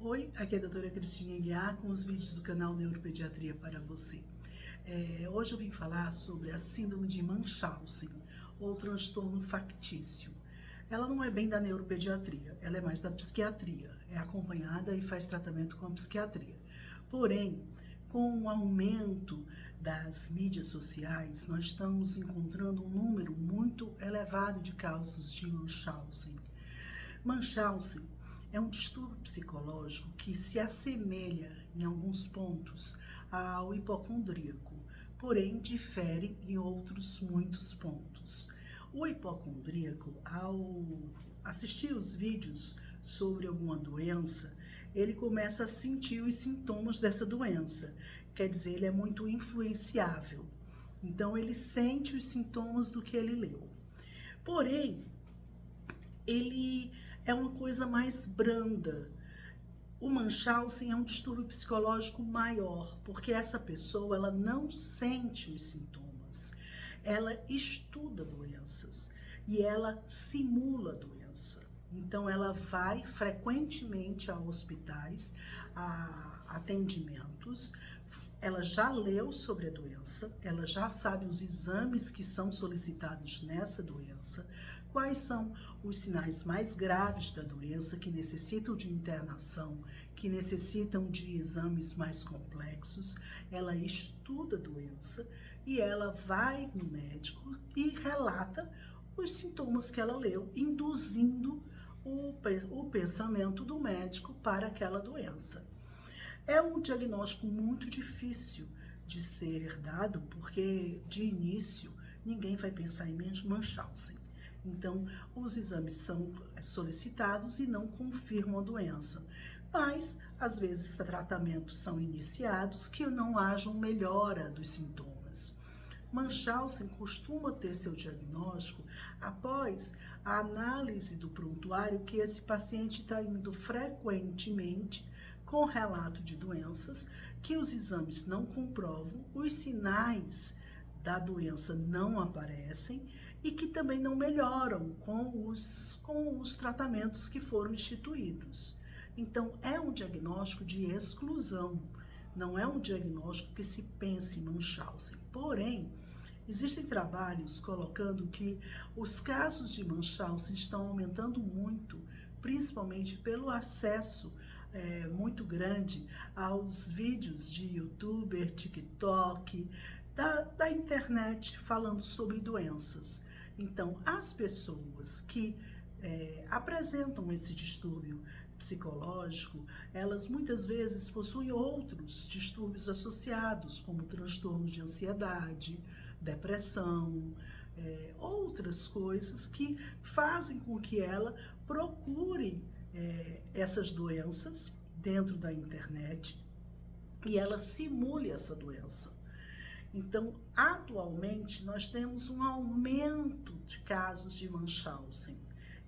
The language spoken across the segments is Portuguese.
Oi, aqui é a doutora Cristina Guiar com os vídeos do canal Neuropediatria para você. Hoje eu vim falar sobre a síndrome de Munchausen, ou transtorno factício. Ela não é bem da neuropediatria, ela é mais da psiquiatria, é acompanhada e faz tratamento com a psiquiatria. Porém, com o aumento das mídias sociais, nós estamos encontrando um número muito elevado de casos de Munchausen. Munchausen é um distúrbio psicológico que se assemelha, em alguns pontos, ao hipocondríaco, porém difere em outros muitos pontos. O hipocondríaco, ao assistir os vídeos sobre alguma doença, ele começa a sentir os sintomas dessa doença. Quer dizer, ele é muito influenciável. Então, ele sente os sintomas do que ele leu. Porém, ele é uma coisa mais branda. O Munchausen é um distúrbio psicológico maior, porque essa pessoa ela não sente os sintomas, ela estuda doenças e ela simula a doença. Então ela vai frequentemente a hospitais, a atendimentos, ela já leu sobre a doença, ela já sabe os exames que são solicitados nessa doença, quais são os sinais mais graves da doença que necessitam de internação, que necessitam de exames mais complexos. Ela estuda a doença e ela vai no médico e relata os sintomas que ela leu, induzindo o pensamento do médico para aquela doença. É um diagnóstico muito difícil de ser dado, porque de início ninguém vai pensar em Munchausen. Então, os exames são solicitados e não confirmam a doença. Mas, às vezes, tratamentos são iniciados que não hajam melhora dos sintomas. Munchausen costuma ter seu diagnóstico após a análise do prontuário que esse paciente está indo frequentemente com relato de doenças, que os exames não comprovam, os sinais da doença não aparecem e que também não melhoram com os tratamentos que foram instituídos. Então, é um diagnóstico de exclusão, não é um diagnóstico que se pense em Munchausen. Porém, existem trabalhos colocando que os casos de Munchausen estão aumentando muito, principalmente pelo acesso muito grande aos vídeos de YouTuber, TikTok, da internet falando sobre doenças. Então, as pessoas que apresentam esse distúrbio psicológico, elas muitas vezes possuem outros distúrbios associados, como transtorno de ansiedade, depressão, outras coisas que fazem com que ela procure essas doenças dentro da internet e ela simule essa doença. Então, atualmente, nós temos um aumento de casos de Munchausen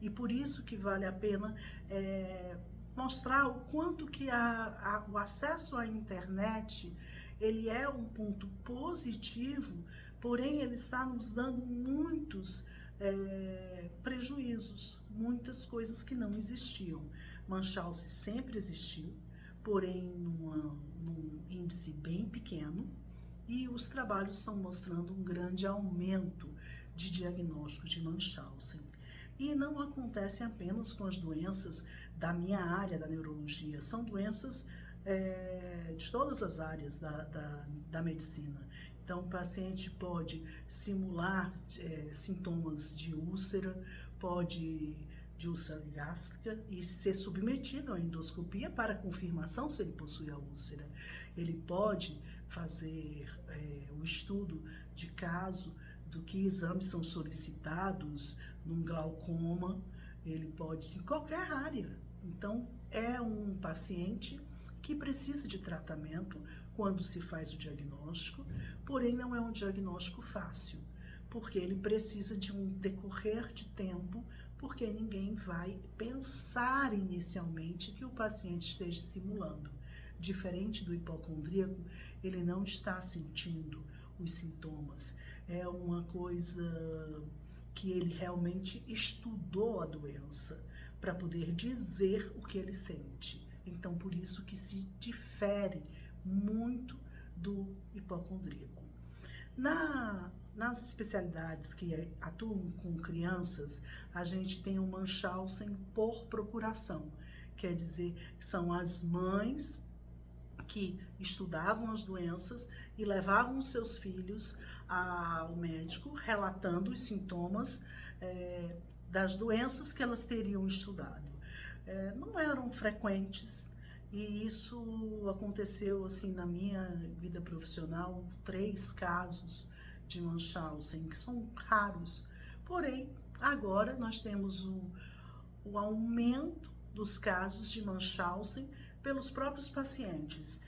e por isso que vale a pena mostrar o quanto que o acesso à internet ele é um ponto positivo, porém ele está nos dando muitos prejuízos, muitas coisas que não existiam. Munchausen sempre existiu, porém num índice bem pequeno, e os trabalhos estão mostrando um grande aumento de diagnóstico de Munchausen. E não acontece apenas com as doenças da minha área da neurologia, são doenças de todas as áreas da medicina. Então, o paciente pode simular sintomas de úlcera, de úlcera gástrica e ser submetido à endoscopia para confirmação se ele possui a úlcera. Ele pode fazer o estudo de caso do que exames são solicitados num glaucoma, ele pode em qualquer área. Então, é um paciente que precisa de tratamento quando se faz o diagnóstico, porém não é um diagnóstico fácil, porque ele precisa de um decorrer de tempo, porque ninguém vai pensar inicialmente que o paciente esteja simulando. Diferente do hipocondríaco, ele não está sentindo os sintomas. É uma coisa que ele realmente estudou a doença para poder dizer o que ele sente. Então, por isso que se difere muito do hipocondríaco. Nas especialidades que atuam com crianças, a gente tem o Munchausen por procuração. Quer dizer, são as mães que estudavam as doenças e levavam os seus filhos ao médico relatando os sintomas das doenças que elas teriam estudado. Não eram frequentes e isso aconteceu assim na minha vida profissional, 3 casos de Munchausen, que são raros. Porém, agora nós temos o aumento dos casos de Munchausen pelos próprios pacientes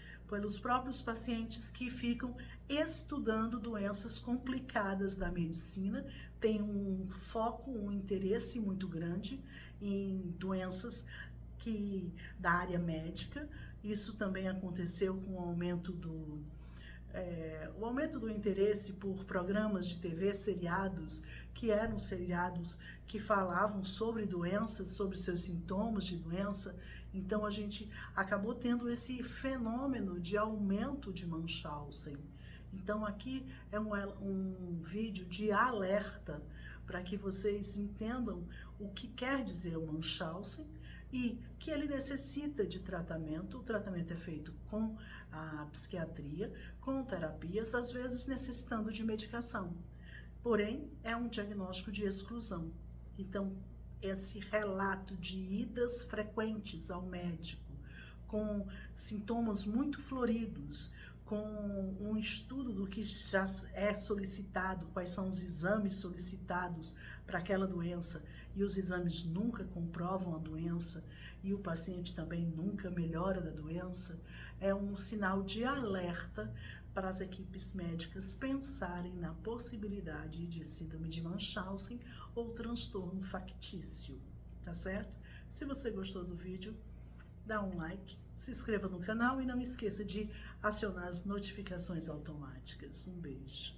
que ficam estudando doenças complicadas da medicina, tem um foco, um interesse muito grande em doenças da área médica. Isso também aconteceu com o aumento do interesse por programas de TV, seriados, que eram seriados que falavam sobre doenças, sobre seus sintomas de doença. Então a gente acabou tendo esse fenômeno de aumento de Munchausen. Então aqui é um vídeo de alerta para que vocês entendam o que quer dizer o Munchausen e que ele necessita de tratamento. O tratamento é feito com a psiquiatria, com terapias, às vezes necessitando de medicação. Porém, é um diagnóstico de exclusão. Então, esse relato de idas frequentes ao médico, com sintomas muito floridos, com um estudo do que já é solicitado, quais são os exames solicitados para aquela doença, e os exames nunca comprovam a doença, e o paciente também nunca melhora da doença, é um sinal de alerta para as equipes médicas pensarem na possibilidade de síndrome de Munchausen ou transtorno factício, tá certo? Se você gostou do vídeo, dá um like, se inscreva no canal e não esqueça de acionar as notificações automáticas. Um beijo.